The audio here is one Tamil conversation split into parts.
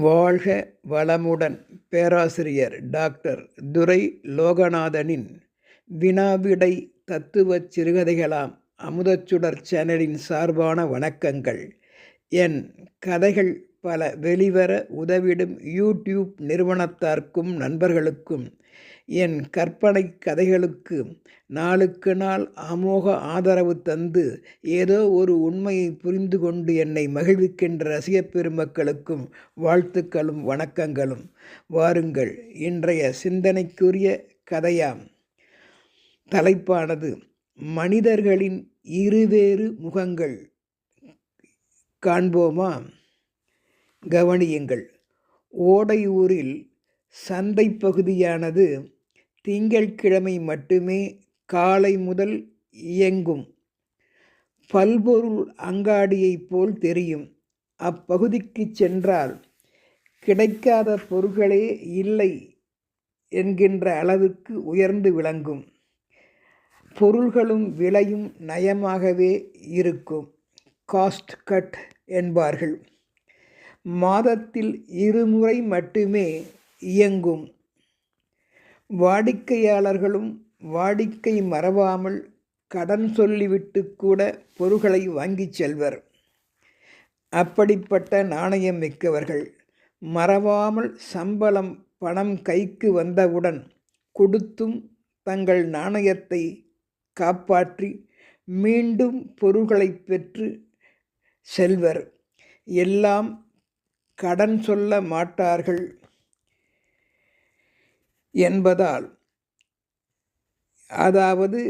வாழ்க வளமுடன்! பேராசிரியர் டாக்டர் துரை லோகநாதனின் வினாவிடை தத்துவச் சிறுகதைகளாம் அமுதச்சுடர் சேனலின் சார்பான வணக்கங்கள். என் கதைகள் பல வெளிவர உதவிடும் யூடியூப் நிறுவனத்தார்க்கும் நண்பர்களுக்கும் என் கற்பனை கதைகளுக்கு நாளுக்கு நாள் அமோக ஆதரவு தந்து ஏதோ ஒரு உண்மையை புரிந்து கொண்டு என்னை மகிழ்விக்கின்ற ரசிகப் பெருமக்களுக்கும் வாழ்த்துக்களும் வணக்கங்களும். வாருங்கள், இன்றைய சிந்தனைக்குரிய கதையாம். தலைப்பானது மனிதர்களின் இருவேறு முகங்கள். காண்போமா? கவனியுங்கள். ஓடையூரில் சந்தை பகுதியானது திங்கட்கிழமை மட்டுமே காலை முதல் இயங்கும் பல்பொருள் அங்காடியைப் போல் தெரியும். அப்பகுதிக்கு சென்றால் கிடைக்காத பொருட்களே இல்லை என்கின்ற அளவுக்கு உயர்ந்து விளங்கும். பொருள்களும் விலையும் நயமாகவே இருக்கும். காஸ்ட் கட் என்பார்கள். மாதத்தில் 2 முறை மட்டுமே இயங்கும். வாடிக்கையாளர்களும் வாடிக்கை மறவாமல் கடன் சொல்லிவிட்டு கூட பொருட்களை வாங்கிச் செல்வர். அப்படிப்பட்ட நாணயம் மிக்கவர்கள். மறவாமல் சம்பளம் பணம் கைக்கு வந்தவுடன் கொடுத்தும் தங்கள் நாணயத்தை காப்பாற்றி மீண்டும் பொருட்களை பெற்று செல்வர். எல்லாம் கடன் சொல்ல மாட்டார்கள் என்பதால், அதாவது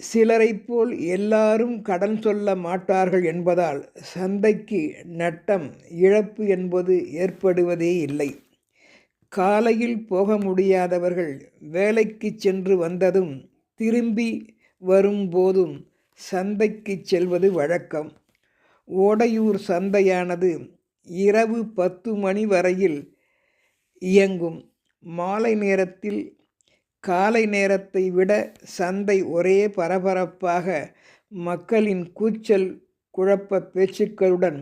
சிலரைப் போல் எல்லாரும் கடன் சொல்ல மாட்டார்கள் என்பதால் சந்தைக்கு நட்டம் இழப்பு என்பது ஏற்படுவதே இல்லை. காலையில் போக முடியாதவர்கள் வேலைக்கு சென்று வந்ததும் திரும்பி வரும்போதும் சந்தைக்கு செல்வது வழக்கம். ஓடையூர் சந்தையானது இரவு 10 மணி வரையில் இயங்கும். மாலை நேரத்தில் காலை நேரத்தை விட சந்தை ஒரே பரபரப்பாக மக்களின் கூச்சல் குழப்ப பேச்சுக்களுடன்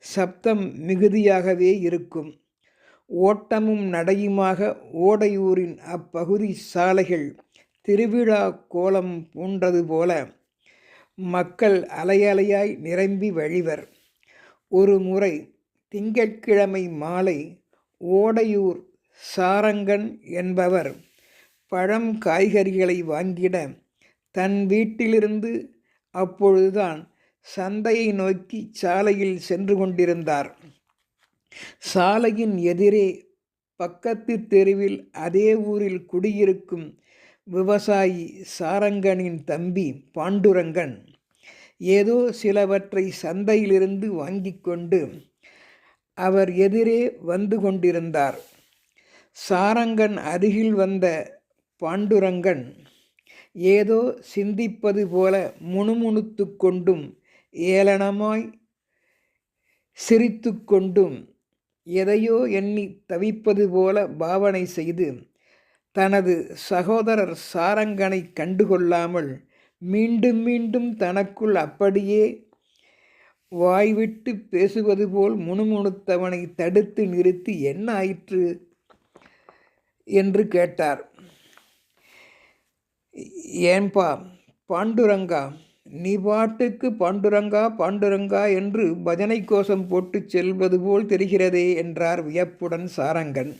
சப்தம் மிகுதியாகவே இருக்கும். ஓட்டமும் நடையுமாக ஓடையூரின் அப்பகுதி சாலைகள் திருவிழா கோலம் பூண்டது போல மக்கள் அலையலையாய் நிரம்பி வழிவர். ஒரு முறை திங்கட்கிழமை மாலை ஓடையூர் சாரங்கன் என்பவர் பழம் காய்கறிகளை வாங்கிட தன் வீட்டிலிருந்து அப்பொழுதுதான் சந்தையை நோக்கி சாலையில் சென்று கொண்டிருந்தார். சாலையின் எதிரே பக்கத்து தெருவில் அதே ஊரில் குடியிருக்கும் விவசாயி சாரங்கனின் தம்பி பாண்டுரங்கன் ஏதோ சிலவற்றை சந்தையிலிருந்து வாங்கி கொண்டு அவர் எதிரே வந்து கொண்டிருந்தார். சாரங்கன் அருகில் வந்த பாண்டுரங்கன் ஏதோ சிந்திப்பது போல முணுமுணுத்து கொண்டும் ஏளனமாய் சிரித்து கொண்டும் எதையோ எண்ணி தவிப்பது போல பாவனை செய்து தனது சகோதரர் சாரங்கனை கண்டுகொள்ளாமல் மீண்டும் மீண்டும் தனக்குள் அப்படியே வாய்விட்டு பேசுவது போல் முணுமுணுத்தவனை தடுத்து நிறுத்தி என்ன ஆயிற்று என்று கேட்டார். ஏன்பா பாண்டுரங்கா, நீ பாட்டுக்கு பாண்டுரங்கா பாண்டுரங்கா என்று பஜனை கோஷம் போட்டு செல்வது போல் தெரிகிறதே என்றார் வியப்புடன் சாரங்கன்.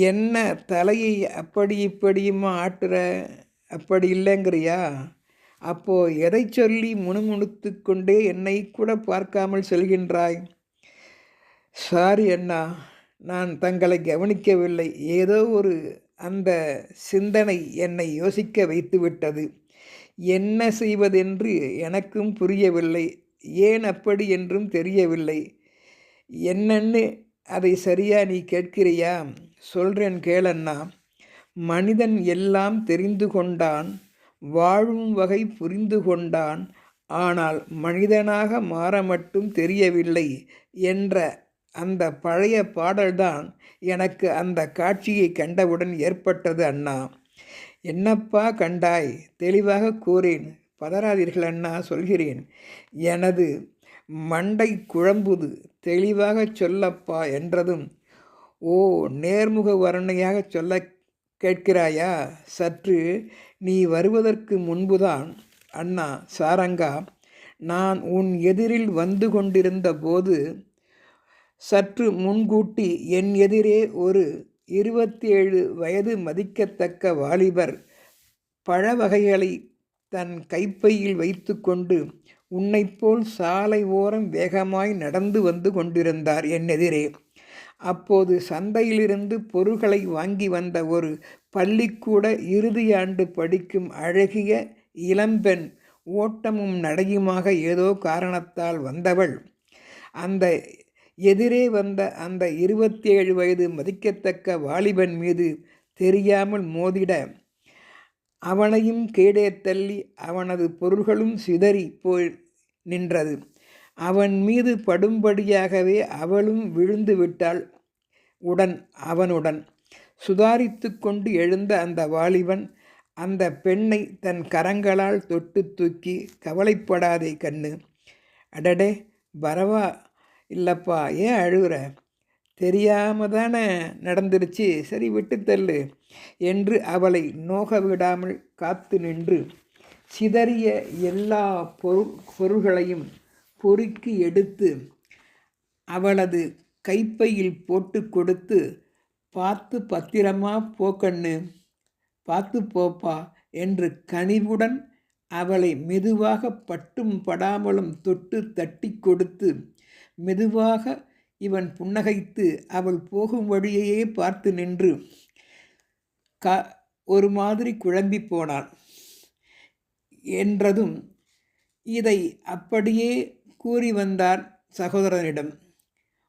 என்ன தலையை அப்படி இப்படியுமா ஆட்டுற? அப்படி இல்லைங்கிறியா? அப்போ எதை சொல்லி முணுமுணுத்து கொண்டே என்னை கூட பார்க்காமல் செல்கின்றாய்? சாரி அண்ணா, நான் தங்களை கவனிக்கவில்லை. ஏதோ ஒரு அந்த சிந்தனை என்னை யோசிக்க வைத்துவிட்டது. என்ன செய்வதென்று எனக்கும் புரியவில்லை. ஏன் அப்படி என்றும் தெரியவில்லை. என்னன்னு அதை சரியா நீ கேட்கிறியா? சொல்கிறேன் கேளண்ணா. மனிதன் எல்லாம் தெரிந்து கொண்டான், வாழும் வகை புரிந்து கொண்டான், ஆனால் மனிதனாக மாற மட்டும் தெரியவில்லை என்ற அந்த பழைய பாடல்தான் எனக்கு அந்த காட்சியை கண்டவுடன் ஏற்பட்டது அண்ணா. என்னப்பா கண்டாய்? தெளிவாக கூறேன். பதறாதீர்கள் அண்ணா, சொல்கிறேன். எனது மண்டை குழம்புது, தெளிவாகச் சொல்லப்பா என்றதும், ஓ, நேர்முக வர்ணையாகச் சொல்ல கேட்கிறாயா? சற்று நீ வருவதற்கு முன்புதான் அண்ணா சாரங்கா, நான் உன் எதிரில் வந்து கொண்டிருந்த போது சற்று முன்கூட்டி என் எதிரே ஒரு 27 வயது மதிக்கத்தக்க வாலிபர் பழ வகைகளை தன் கைப்பையில் வைத்து கொண்டு உன்னைப்போல் சாலை ஓரம் வேகமாய் நடந்து வந்து கொண்டிருந்தார் என் எதிரே. அப்போது சந்தையிலிருந்து பொருள்களை வாங்கி வந்த ஒரு பள்ளிக்கூட இறுதியாண்டு படிக்கும் அழகிய இளம்பெண், ஓட்டமும் நடையுமாக ஏதோ காரணத்தால் வந்தவள், அந்த எதிரே வந்த அந்த 27 வயது மதிக்கத்தக்க வாலிபன் மீது தெரியாமல் மோதிட, அவனையும் கீழே தள்ளி அவனது பொருள்களும் சிதறி போய் நின்றது. அவன் மீது படும்படியாகவே அவளும் விழுந்து விட்டாள். அவனுடன் சுதாரித்து கொண்டு எழுந்த அந்த வாலிபன் அந்த பெண்ணை தன் கரங்களால் தொட்டு தூக்கி, கவலைப்படாதே கண்ணு, அடடே பரவா இல்லைப்பா, ஏன் அழுகுற, தெரியாம தானே நடந்துருச்சு, சரி விட்டு தள்ளு என்று அவளை நோக விடாமல் காத்து நின்று சிதறிய எல்லா பொருள்களையும் பொறுக்கி எடுத்து அவளது கைப்பையில் போட்டு கொடுத்து, பார்த்து பத்திரமா போக்கண்ணு, பார்த்து போப்பா என்று கனிவுடன் அவளை மெதுவாக பட்டும் படாமலும் தொட்டு தட்டி கொடுத்து, மெதுவாக இவன் புன்னகைத்து அவள் போகும் வழியையே பார்த்து நின்று ஒரு மாதிரி குழம்பி போனான். என்றதும் இதை அப்படியே கூறி வந்தார் சகோதரனிடம்.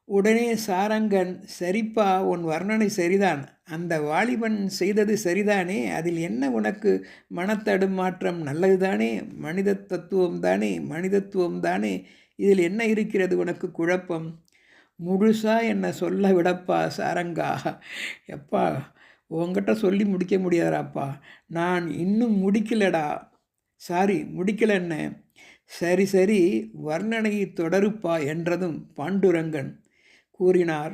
உடனே சாரங்கன், சரிப்பா, உன் வர்ணனை சரிதான், அந்த வாலிபன் செய்தது சரிதானே, அதில் என்ன உனக்கு மனத்தடுமாற்றம், நல்லதுதானே, மனிதத்துவம் தானே, இதில் என்ன இருக்கிறது உனக்கு குழப்பம்? முழுசா என்னை சொல்ல விடப்பா சாரங்கா. எப்பா, உங்ககிட்ட சொல்லி முடிக்க முடியாதாப்பா, நான் இன்னும் முடிக்கலடா. முடிக்கலன்ன. சரி, வர்ணனையை தொடருப்பா என்றதும் பாண்டுரங்கன் கூறினார்,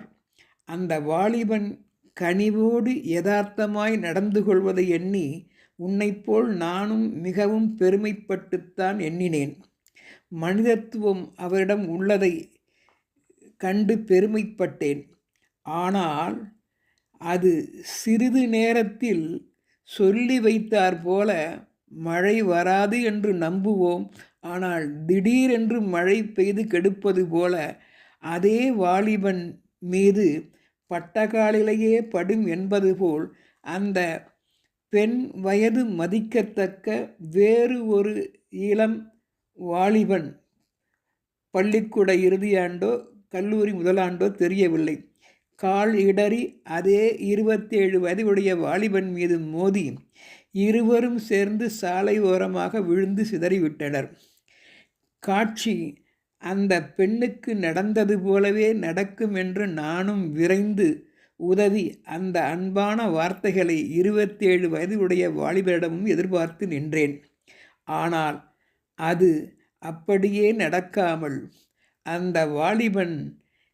அந்த வாலிபன் கனிவோடு யதார்த்தமாய் நடந்து கொள்வதை எண்ணி உன்னைப்போல் நானும் மிகவும் பெருமைப்பட்டுத்தான் எண்ணினேன். மனிதத்துவம் அவரிடம் உள்ளதை கண்டு பெருமைப்பட்டேன். ஆனால் அது சிறிது நேரத்தில் சொல்லி வைத்தார் போல மழை வராது என்று நம்புவோம், ஆனால் திடீரென்று மழை பெய்து கெடுப்பது போல அதே வாலிபன் மீது பட்டகாலிலேயே படும் என்பது போல் அந்த பெண் வயது மதிக்கத்தக்க வேறு ஒரு இளம் வாலிபன், பள்ளிக்கூட இறுதியாண்டோ கல்லூரி முதலாண்டோ தெரியவில்லை, கால் இடறி அதே 27 வயதுடைய வாலிபன் மீது மோதி இருவரும் சேர்ந்து சாலை ஓரமாக விழுந்து சிதறிவிட்டனர். காட்சி அந்த பெண்ணுக்கு நடந்தது போலவே நடக்கும் என்று நானும் விரைந்து உதவி அந்த அன்பான வார்த்தைகளை 27 வயதுடைய வாலிபரிடமும் எதிர்பார்த்து நின்றேன். ஆனால் அது அப்படியே நடக்காமல் அந்த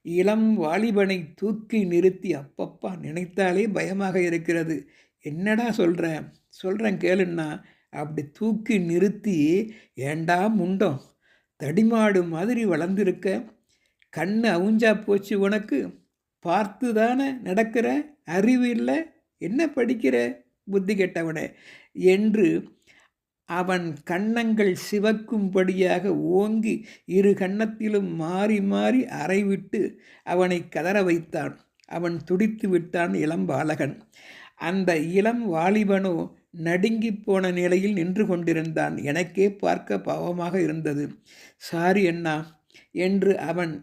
இளம் வாலிபனை தூக்கி நிறுத்தி, அப்பப்பா, நினைத்தாலே பயமாக இருக்கிறது, என்னடா சொல்கிறேன் கேளுன்னா, அப்படி தூக்கி நிறுத்தி, ஏண்டா முண்டம், தடிமாடு மாதிரி வளர்ந்துருக்க, கண்ணு அவுஞ்சா போச்சு உனக்கு, பார்த்து தானே நடக்கிற, அறிவு இல்லை, என்ன படிக்கிற புத்தி கெட்டவனே என்று அவன் கன்னங்கள் சிவக்கும்படியாக ஓங்கி இரு கன்னத்திலும் மாறி மாறி அறைவிட்டு அவனை கதற வைத்தான். அவன் துடித்து விட்டான் இளம்பாலகன். அந்த இளம் வாலிபனோ நடுங்கி போன நிலையில் நின்று கொண்டிருந்தான். எனக்கே பார்க்க பாவமாக இருந்தது. சாரி அண்ணா என்று அவன்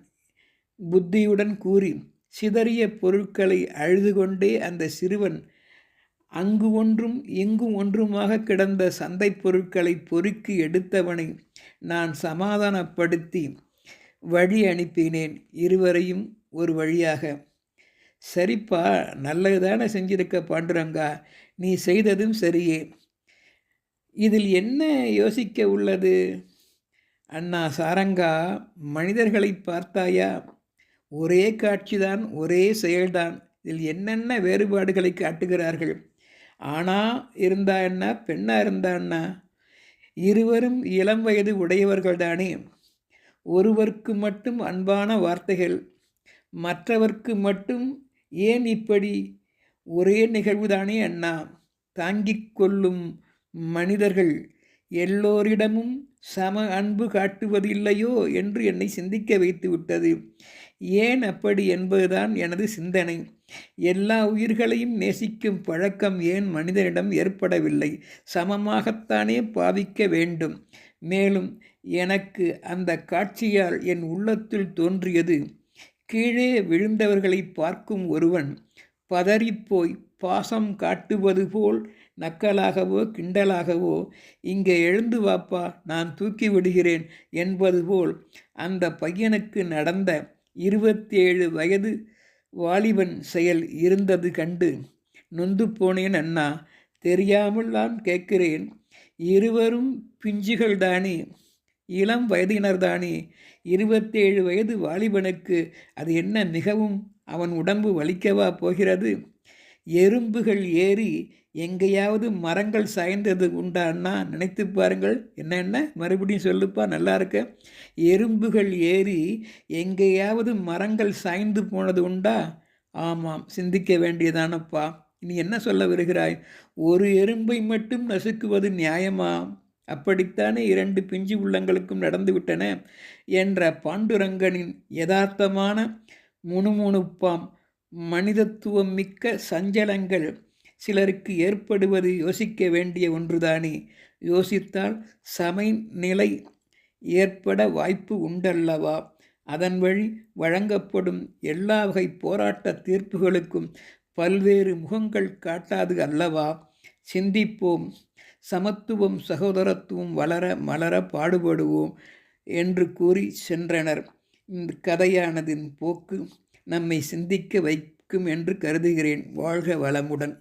புத்தியுடன் கூறி சிதறிய பொருட்களை அழுது கொண்டே அந்த சிறுவன் அங்கு ஒன்றும் இங்கு ஒன்றுமாக கிடந்த சந்தை பொருட்களை பொறுக்கி எடுத்தவனை நான் சமாதானப்படுத்தி வழி அனுப்பினேன், இருவரையும் ஒரு வழியாக. சரிப்பா, நல்லதுதானே செஞ்சிருக்க பாண்டுரங்கா, நீ செய்ததும் சரியே, இதில் என்ன யோசிக்க உள்ளது? அண்ணா சாரங்கா, மனிதர்களை பார்த்தாயா? ஒரே காட்சிதான், ஒரே செயல்தான். இதில் என்னென்ன வேறுபாடுகளை காட்டுகிறார்கள். ஆணா இருந்தா என்ன, பெண்ணா இருந்தா என்ன? இருவரும் இளம் வயது உடையவர்கள்தானே. ஒருவருக்கு மட்டும் அன்பான வார்த்தைகள், மற்றவர்க்கு மட்டும் ஏன் இப்படி? ஒரே நிகழ்வுதானே அண்ணா. தாங்கிக் கொள்ளும் மனிதர்கள் எல்லோரிடமும் சம அன்பு காட்டுவதில்லையோ என்று என்னை சிந்திக்க வைத்து விட்டது. ஏன் அப்படி என்பதுதான் எனது சிந்தனை. எல்லா உயிர்களையும் நேசிக்கும் பழக்கம் ஏன் மனிதனிடம் ஏற்படவில்லை? சமமாகத்தானே பாவிக்க வேண்டும். மேலும் எனக்கு அந்த காட்சியால் என் உள்ளத்தில் தோன்றியது, கீழே விழுந்தவர்களை பார்க்கும் ஒருவன் பதறிப்போய் பாசம் காட்டுவது போல் நக்கலாகவோ கிண்டலாகவோ, இங்கே எழுந்து வாப்பா, நான் தூக்கி விடுகிறேன் என்பது போல் அந்த பையனுக்கு நடந்த 27 வயது வாலிபன் செயல் இருந்தது கண்டு நொந்து போனேன் அண்ணா. தெரியாமல் தான் கேட்கிறேன். இருவரும் பிஞ்சுகள் தானே, இளம் வயதினர்தானே. 27 வயது வாலிபனுக்கு அது என்ன மிகவும் அவன் உடம்பு வலிக்கவா போகிறது? எறும்புகள் ஏறி எங்கேயாவது மரங்கள் சாய்ந்தது உண்டான்னா நினைத்து பாருங்கள். என்ன மறுபடியும் சொல்லுப்பா, நல்லா இருக்க. எறும்புகள் ஏறி எங்கேயாவது மரங்கள் சாய்ந்து போனது உண்டா? ஆமாம், சிந்திக்க வேண்டியதானப்பா. நீ என்ன சொல்ல வருகிறாய்? ஒரு எறும்பை மட்டும் நசுக்குவது நியாயமா? அப்படித்தானே 2 பிஞ்சு உள்ளங்களுக்கும் நடந்துவிட்டன என்ற பாண்டுரங்கனின் யதார்த்தமான முணுமுணுப்பாம் மனிதத்துவம் மிக்க சஞ்சலங்கள் சிலருக்கு ஏற்படுவது யோசிக்க வேண்டிய ஒன்றுதானே. யோசித்தால் சமநிலை ஏற்பட வாய்ப்பு உண்டல்லவா? அதன் வழி வழங்கப்படும் எல்லா வகை போராட்ட தீர்ப்புகளுக்கும் பல்வேறு முகங்கள் காட்டாது அல்லவா? சிந்திப்போம். சமத்துவம் சகோதரத்துவம் வளர மலர பாடுபடுவோம் என்று கூறி சென்றனர். இந்த கதையானதின் போக்கு நம்மை சிந்திக்க வைக்கும் என்று கருதுகிறேன். வாழ்க வளமுடன்.